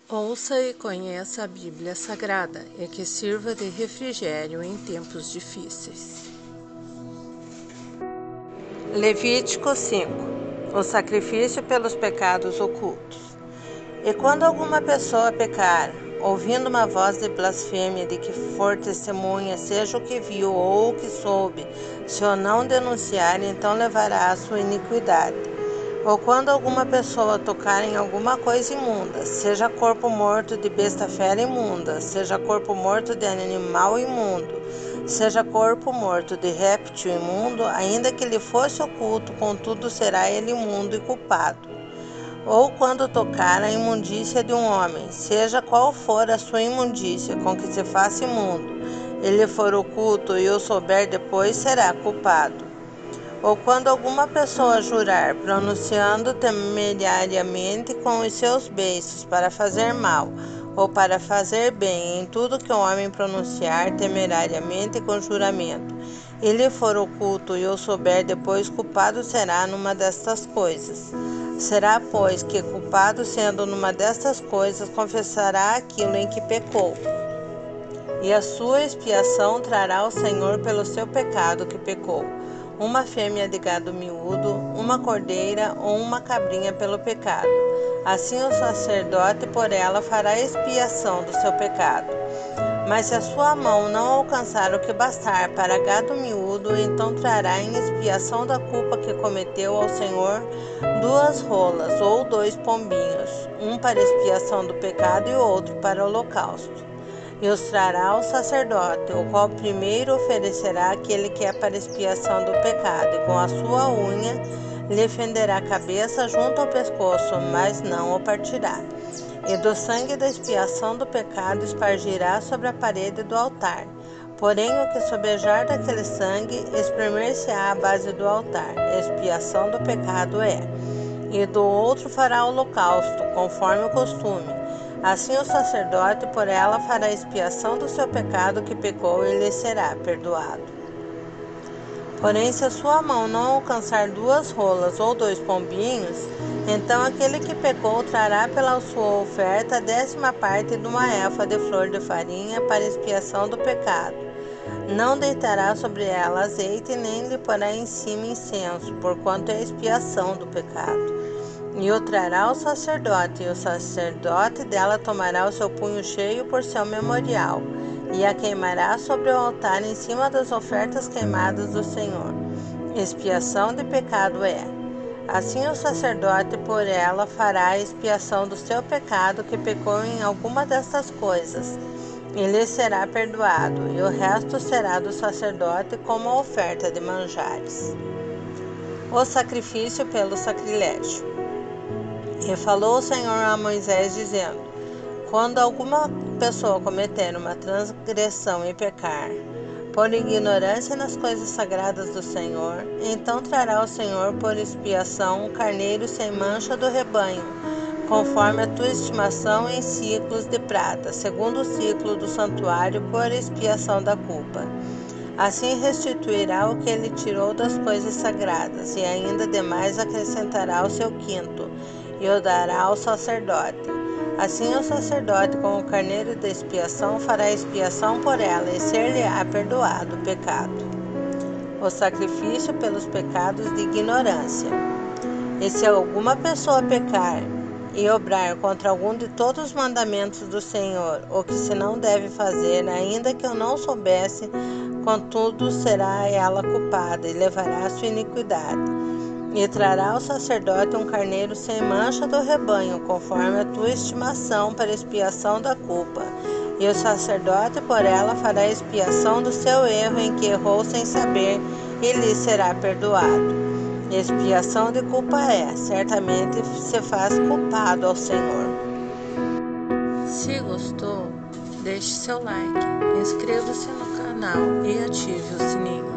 Ouça e conheça a Bíblia Sagrada e que sirva de refrigério em tempos difíceis. Levítico 5. O sacrifício pelos pecados ocultos. E quando alguma pessoa pecar, ouvindo uma voz de blasfêmia de que for testemunha, seja o que viu ou o que soube, se o não denunciar, então levará a sua iniquidade. Ou quando alguma pessoa tocar em alguma coisa imunda, seja corpo morto de besta fera imunda, seja corpo morto de animal imundo, seja corpo morto de réptil imundo, ainda que lhe fosse oculto, contudo será ele imundo e culpado. Ou quando tocar a imundícia de um homem, seja qual for a sua imundícia com que se faça imundo, ele for oculto e o souber depois, será culpado. Ou quando alguma pessoa jurar, pronunciando temerariamente com os seus beiços para fazer mal, ou para fazer bem, em tudo que o homem pronunciar temerariamente com juramento, e lhe for oculto e o souber depois, culpado será numa destas coisas. Será, pois, que culpado sendo numa destas coisas, confessará aquilo em que pecou. E a sua expiação trará ao Senhor pelo seu pecado que pecou, uma fêmea de gado miúdo, uma cordeira ou uma cabrinha pelo pecado. Assim o sacerdote por ela fará expiação do seu pecado. Mas se a sua mão não alcançar o que bastar para gado miúdo, então trará em expiação da culpa que cometeu ao Senhor 2 rolas ou 2 pombinhos, um para expiação do pecado e o outro para o holocausto. E os trará ao sacerdote, o qual primeiro oferecerá aquele que é para expiação do pecado, e com a sua unha lhe fenderá a cabeça junto ao pescoço, mas não o partirá. E do sangue da expiação do pecado espargirá sobre a parede do altar. Porém, o que sobejar daquele sangue, espremer-se-á à base do altar. Expiação do pecado é. E do outro fará holocausto, conforme o costume. Assim o sacerdote por ela fará expiação do seu pecado que pecou e lhe será perdoado. Porém, se a sua mão não alcançar 2 rolas ou 2 pombinhos, então aquele que pecou trará pela sua oferta a 10ª parte de uma éfa de flor de farinha para expiação do pecado. Não deitará sobre ela azeite, nem lhe porá em cima incenso, porquanto é expiação do pecado. E o trará ao sacerdote, e o sacerdote dela tomará o seu punho cheio por seu memorial, e a queimará sobre o altar em cima das ofertas queimadas do Senhor. Expiação de pecado é. Assim o sacerdote por ela fará a expiação do seu pecado que pecou em alguma destas coisas, e lhe será perdoado, e o resto será do sacerdote como a oferta de manjares. O sacrifício pelo sacrilégio. E falou o Senhor a Moisés, dizendo: quando alguma pessoa cometer uma transgressão e pecar, por ignorância nas coisas sagradas do Senhor, então trará o Senhor por expiação um carneiro sem mancha do rebanho, conforme a tua estimação em ciclos de prata, segundo o ciclo do santuário, por expiação da culpa. Assim restituirá o que ele tirou das coisas sagradas, e ainda demais acrescentará o seu quinto, e o dará ao sacerdote. Assim o sacerdote com o carneiro da expiação fará expiação por ela, e ser-lhe-á perdoado o pecado. O sacrifício pelos pecados de ignorância. E se alguma pessoa pecar e obrar contra algum de todos os mandamentos do Senhor, o que se não deve fazer, ainda que eu não soubesse, contudo será ela culpada, e levará a sua iniquidade. E trará ao sacerdote um carneiro sem mancha do rebanho, conforme a tua estimação, para expiação da culpa. E o sacerdote por ela fará expiação do seu erro em que errou sem saber, e lhe será perdoado. Expiação de culpa é, certamente se faz culpado ao Senhor. Se gostou, deixe seu like, inscreva-se no canal e ative o sininho.